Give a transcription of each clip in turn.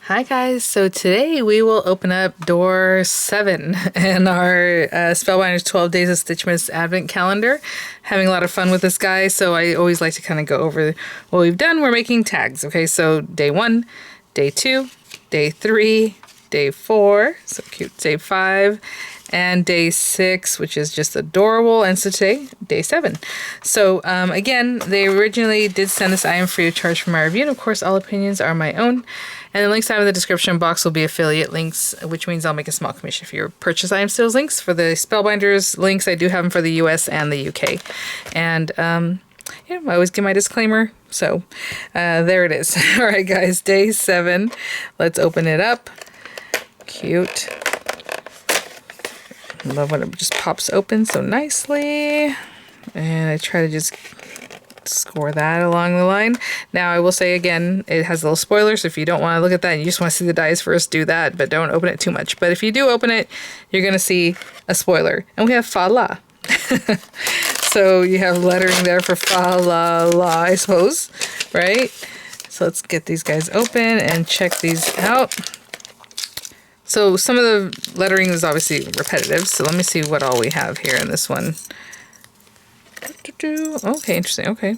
Hi guys, so today we will open up door 7 in our Spellbinders 12 Days of Stitchmas Advent Calendar. Having a lot of fun with this guy, so I always like to kind of go over what we've done. We're making tags, okay? So day 1, day 2, day 3, day 4, so cute, day 5, and day 6, which is just adorable, and so today, day 7. So again, they originally did send this item free of charge for my review, and of course all opinions are my own. And the links down in the description box will be affiliate links, which means I'll make a small commission if you purchase item sales links. For the Spellbinders links, I do have them for the US and the UK. And yeah, I always give my disclaimer. So there it is. All right, guys, day 7. Let's open it up. Cute. Love when it just pops open so nicely. And I try to just score that along the line. Now I will say again, it has little spoilers. If you don't want to look at that and you just want to see the dies first, do that, but don't open it too much. But if you do open it, you're going to see a spoiler. And we have fa la. So you have lettering there for fa la la, I suppose, right? So let's get these guys open and check these out. So some of the lettering is obviously repetitive, so let me see what all we have here in this one. Okay, interesting. Okay.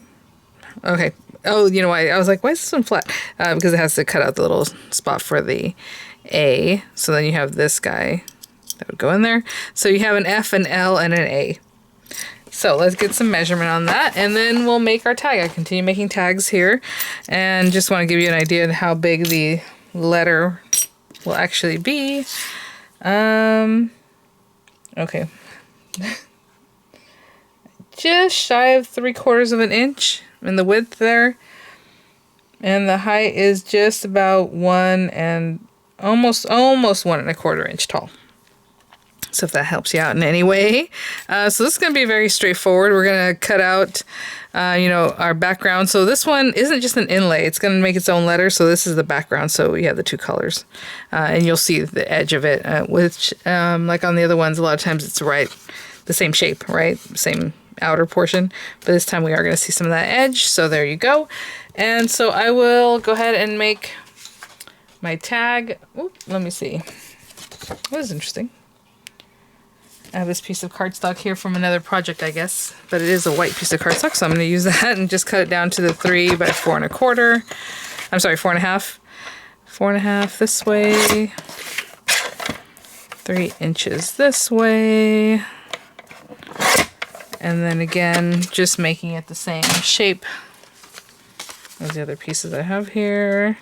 Oh, you know why? I was like, why is this one flat? Because it has to cut out the little spot for the A. So then you have this guy that would go in there. So you have an F, an L, and an A. So let's get some measurement on that, and then we'll make our tag. I continue making tags here, and just want to give you an idea of how big the letter will actually be. Okay. Just shy of 3/4 of an inch in the width there, and the height is just about 1 and almost 1¼ inch tall. So if that helps you out in any way. So this is going to be very straightforward. We're going to cut out our background. So this one isn't just an inlay, it's going to make its own letter. So this is the background, so we have the two colors, and you'll see the edge of it, which like on the other ones, a lot of times it's the same shape, right? Same outer portion, but this time we are going to see some of that edge, so there you go. And so I will go ahead and make my tag. Oop, let me see. That is interesting. I have this piece of cardstock here from another project, I guess, but it is a white piece of cardstock, so I'm going to use that and just cut it down to the 3 by 4¼ I'm sorry, 4½. 4½ this way, 3 inches this way. And then again, just making it the same shape as the other pieces I have here.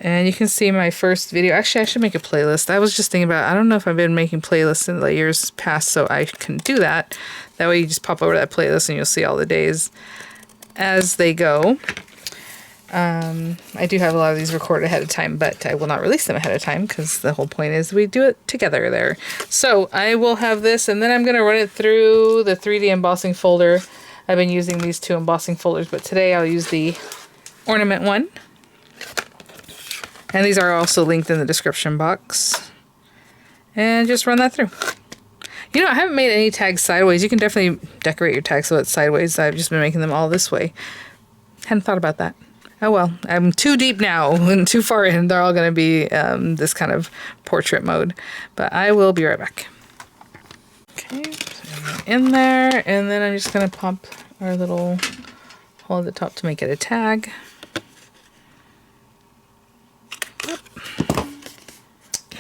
And you can see my first video. Actually, I should make a playlist. I was just thinking about, I don't know if I've been making playlists in the years past, so I can do that. That way you just pop over to that playlist and you'll see all the days as they go. I do have a lot of these recorded ahead of time, but I will not release them ahead of time because the whole point is we do it together there. So I will have this, and then I'm going to run it through the 3D embossing folder. I've been using these 2 embossing folders, but today I'll use the ornament one. And these are also linked in the description box. And just run that through. You know, I haven't made any tags sideways. You can definitely decorate your tags so it's sideways. I've just been making them all this way. Hadn't thought about that. Oh well, I'm too deep now and too far in. They're all going to be this kind of portrait mode. But I will be right back. Okay, so in there, and then I'm just going to pop our little hole at the top to make it a tag.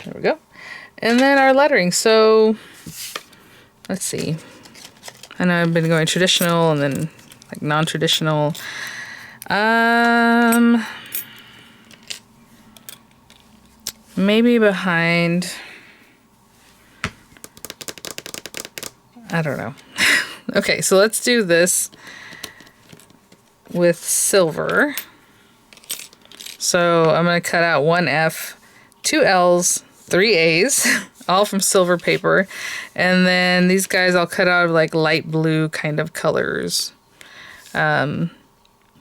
There we go. And then our lettering. So let's see. I know I've been going traditional and then like non-traditional. Maybe behind, I don't know. Okay, so let's do this with silver. So I'm going to cut out 1 F, 2 L's, 3 A's, all from silver paper. And then these guys I'll cut out of like light blue kind of colors.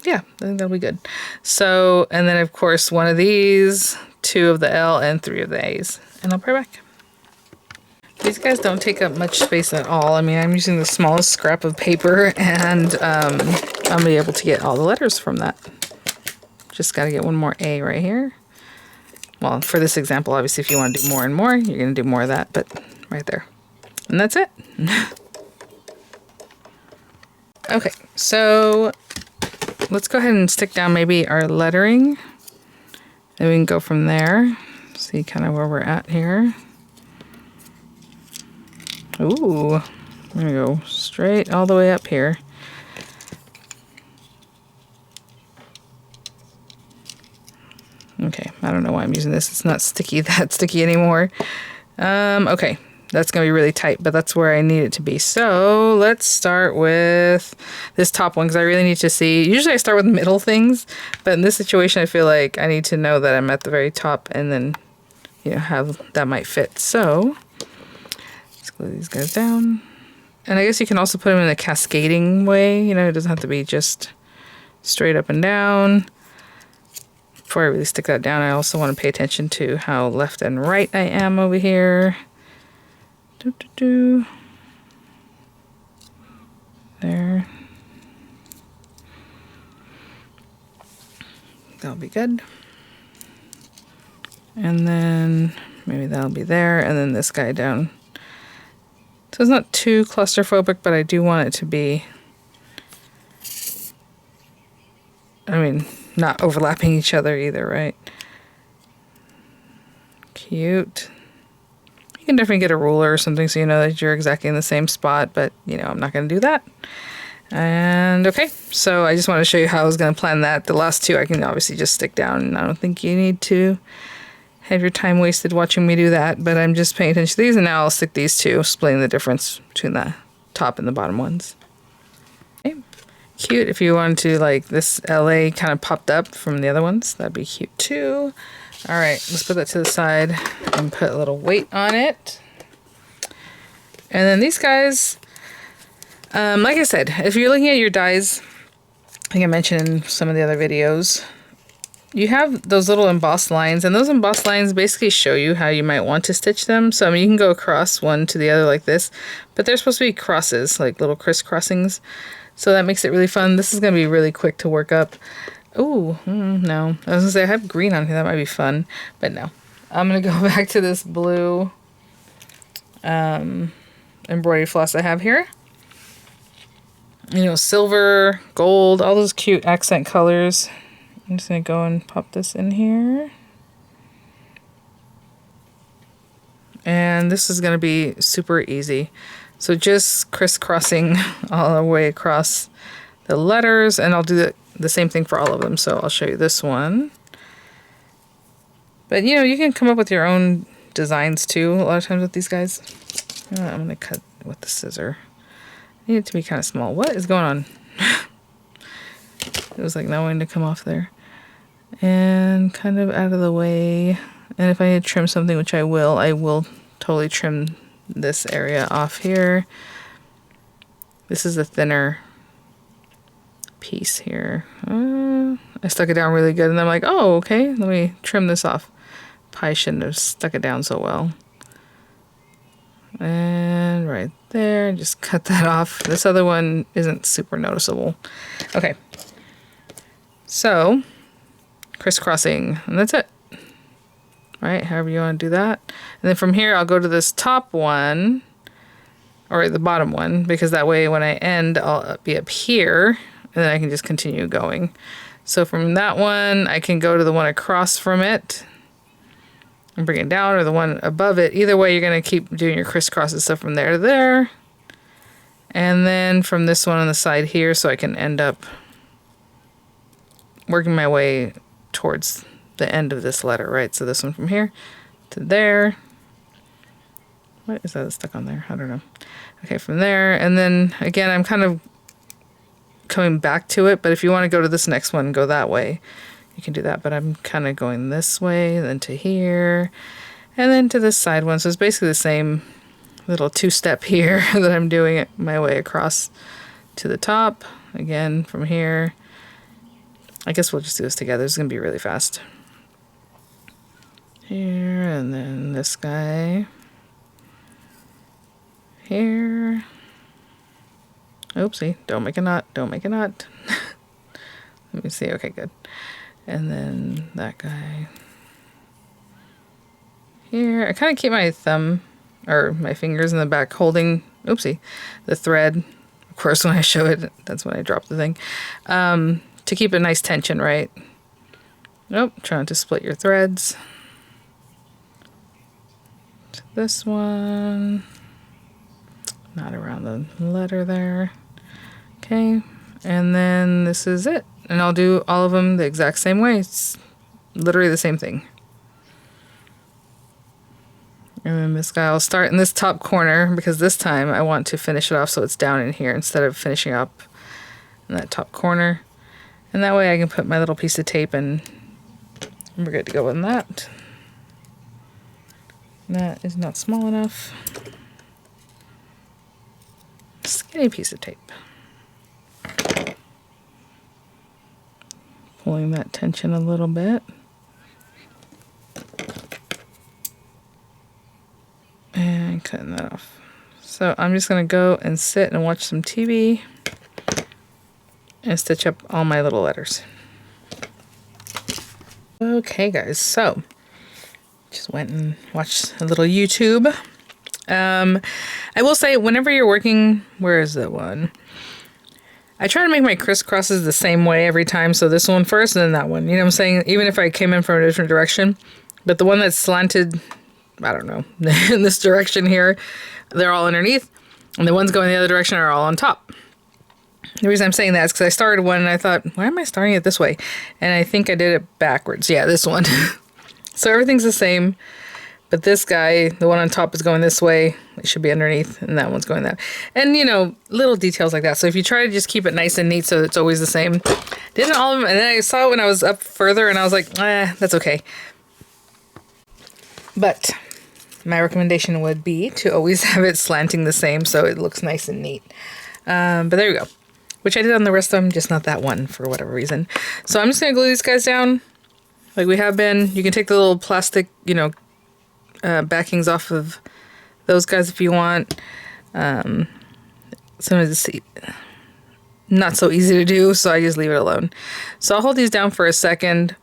Yeah, I think that'll be good. So, and then of course 1 of these, 2 of the L, and 3 of the A's. And I'll put it back. These guys don't take up much space at all. I mean, I'm using the smallest scrap of paper, and I'm going to be able to get all the letters from that. Just got to get one more A right here. Well, for this example, obviously, if you want to do more and more, you're going to do more of that, but right there. And that's it. Okay, so let's go ahead and stick down maybe our lettering. And we can go from there. See kind of where we're at here. Ooh, I'm going to go straight all the way up here. Okay, I don't know why I'm using this. It's not that sticky anymore. Okay, that's going to be really tight, but that's where I need it to be. So let's start with this top one because I really need to see. Usually I start with middle things, but in this situation I feel like I need to know that I'm at the very top and then, you know, have that might fit. So let's glue these guys down. And I guess you can also put them in a cascading way. You know, it doesn't have to be just straight up and down. Before I really stick that down, I also want to pay attention to how left and right I am over here. There. That'll be good. And then maybe that'll be there, and then this guy down. So it's not too claustrophobic, but I do want it to be, I mean, not overlapping each other either, right? Cute. You can definitely get a ruler or something so you know that you're exactly in the same spot, but you know, I'm not going to do that. And okay, so I just want to show you how I was going to plan that. The last two I can obviously just stick down, and I don't think you need to have your time wasted watching me do that, but I'm just paying attention to these, and now I'll stick these two, splitting the difference between the top and the bottom ones. Okay. Cute if you wanted to, like, this LA kind of popped up from the other ones. That'd be cute too. All right, let's put that to the side and put a little weight on it. And then these guys, like I said, if you're looking at your dies, I think I mentioned in some of the other videos, you have those little embossed lines, and those embossed lines basically show you how you might want to stitch them. So I mean, you can go across one to the other like this, but they're supposed to be crosses, like little crisscrossings. So that makes it really fun. This is going to be really quick to work up. Oh, no. I was going to say I have green on here. That might be fun, but no. I'm going to go back to this blue embroidery floss I have here. You know, silver, gold, all those cute accent colors. I'm just going to go and pop this in here. And this is going to be super easy. So just crisscrossing all the way across the letters, and I'll do the same thing for all of them. So I'll show you this one. But you know, you can come up with your own designs too, a lot of times with these guys. I'm going to cut with the scissor. I need it to be kind of small. What is going on? It was like not wanting to come off there. And kind of out of the way. And if I need to trim something, which I will totally trim this area off here. This is a thinner piece here. I stuck it down really good, and I'm like, oh, okay, let me trim this off. Probably shouldn't have stuck it down so well. And right there, just cut that off. This other one isn't super noticeable. Okay, so crisscrossing, and that's it. Right, however you want to do that. And then from here, I'll go to this top one, or the bottom one, because that way when I end, I'll be up here, and then I can just continue going. So from that one, I can go to the one across from it, and bring it down, or the one above it. Either way, you're going to keep doing your crisscrosses. So from there to there, and then from this one on the side here, so I can end up working my way towards the end of this letter, right? So this one from here to there. What is that stuck on there? I don't know. Okay, from there, and then again, I'm kind of coming back to it, but if you want to go to this next one, go that way, you can do that, but I'm kind of going this way, then to here, and then to this side one. So it's basically the same little two-step here that I'm doing it my way across to the top. Again, from here. I guess we'll just do this together. It's going to be really fast. Here, and then this guy. Here. Oopsie, don't make a knot, don't make a knot. Let me see, okay, good. And then that guy. here. I kind of keep my thumb or my fingers in the back holding, oopsie, the thread. Of course, when I show it, that's when I drop the thing. To keep a nice tension, right? Nope, trying to split your threads. To this one. Not around the letter there. Okay, and then this is it. And I'll do all of them the exact same way. It's literally the same thing. And then this guy, I'll start in this top corner because this time I want to finish it off so it's down in here instead of finishing up in that top corner. And that way I can put my little piece of tape and we're good to go with that. That is not small enough. Skinny piece of tape. Pulling that tension a little bit. And cutting that off. So I'm just going to go and sit and watch some TV and stitch up all my little letters. Okay guys, so just went and watched a little YouTube. I will say, whenever you're working, where is that one? I try to make my crisscrosses the same way every time. So this one first and then that one. You know what I'm saying? Even if I came in from a different direction. But the one that's slanted, I don't know, in this direction here, they're all underneath. And the ones going the other direction are all on top. The reason I'm saying that is because I started one and I thought, why am I starting it this way? And I think I did it backwards. Yeah, this one. So everything's the same. But this guy, the one on top is going this way. It should be underneath. And that one's going that. And, you know, little details like that. So if you try to just keep it nice and neat so it's always the same. Didn't all of them. And then I saw it when I was up further and I was like, that's okay. But my recommendation would be to always have it slanting the same so it looks nice and neat. But there you go. Which I did on the rest of them, just not that one for whatever reason. So I'm just going to glue these guys down like we have been. You can take the little plastic, you know, backings off of those guys if you want. Sometimes it's not so easy to do, so I just leave it alone. So I'll hold these down for a second,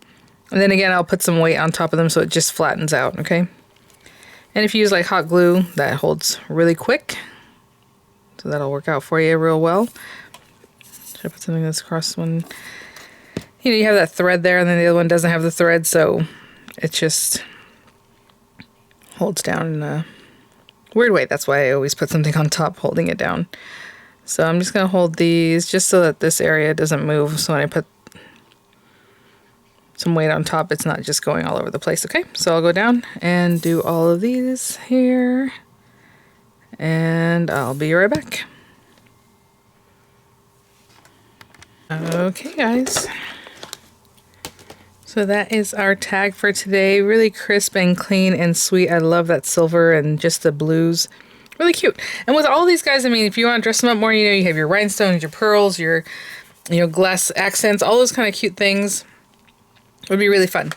and then again I'll put some weight on top of them so it just flattens out, okay? And if you use like hot glue, that holds really quick, so that'll work out for you real well. Should I put something that's across one? You know, you have that thread there, and then the other one doesn't have the thread, so it just holds down in a weird way. That's why I always put something on top holding it down. So I'm just going to hold these just so that this area doesn't move. So when I put some weight on top, it's not just going all over the place. Okay, so I'll go down and do all of these here. And I'll be right back. Okay, guys. So that is our tag for today. Really crisp and clean and sweet. I love that silver and just the blues. Really cute. And with all these guys, I mean, if you want to dress them up more, you know, you have your rhinestones, your pearls, your, you know, glass accents, all those kind of cute things. It would be really fun.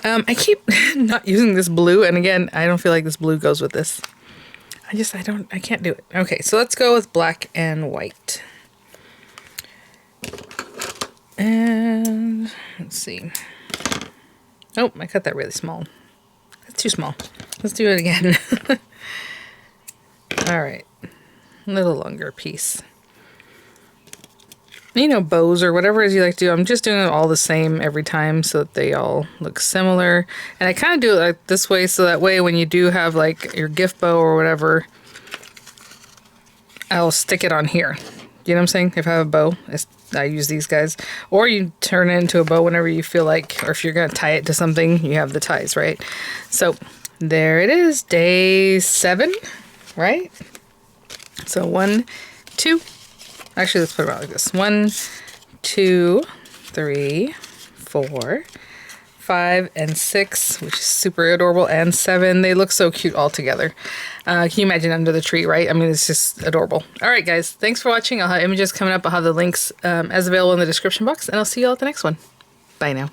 I keep not using this blue. And again, I don't feel like this blue goes with this. I can't do it. Okay, so let's go with black and white. And let's see. Oh, I cut that really small. That's too small. Let's do it again. All right. A little longer piece. You know, bows or whatever it is you like to do. I'm just doing it all the same every time so that they all look similar. And I kind of do it like this way so that way when you do have like your gift bow or whatever, I'll stick it on here. You know what I'm saying? If I have a bow, I use these guys. Or you turn it into a bow whenever you feel like, or if you're going to tie it to something, you have the ties, right? So there it is, day 7, right? So 1, 2, actually let's put it out like this. 1, 2, 3, 4, 5, and 6, which is super adorable, and 7. They look so cute all together. Can you imagine under the tree, right? I mean, it's just adorable. All right, guys, thanks for watching. I'll have images coming up. I'll have the links as available in the description box, and I'll see you all at the next one. Bye now.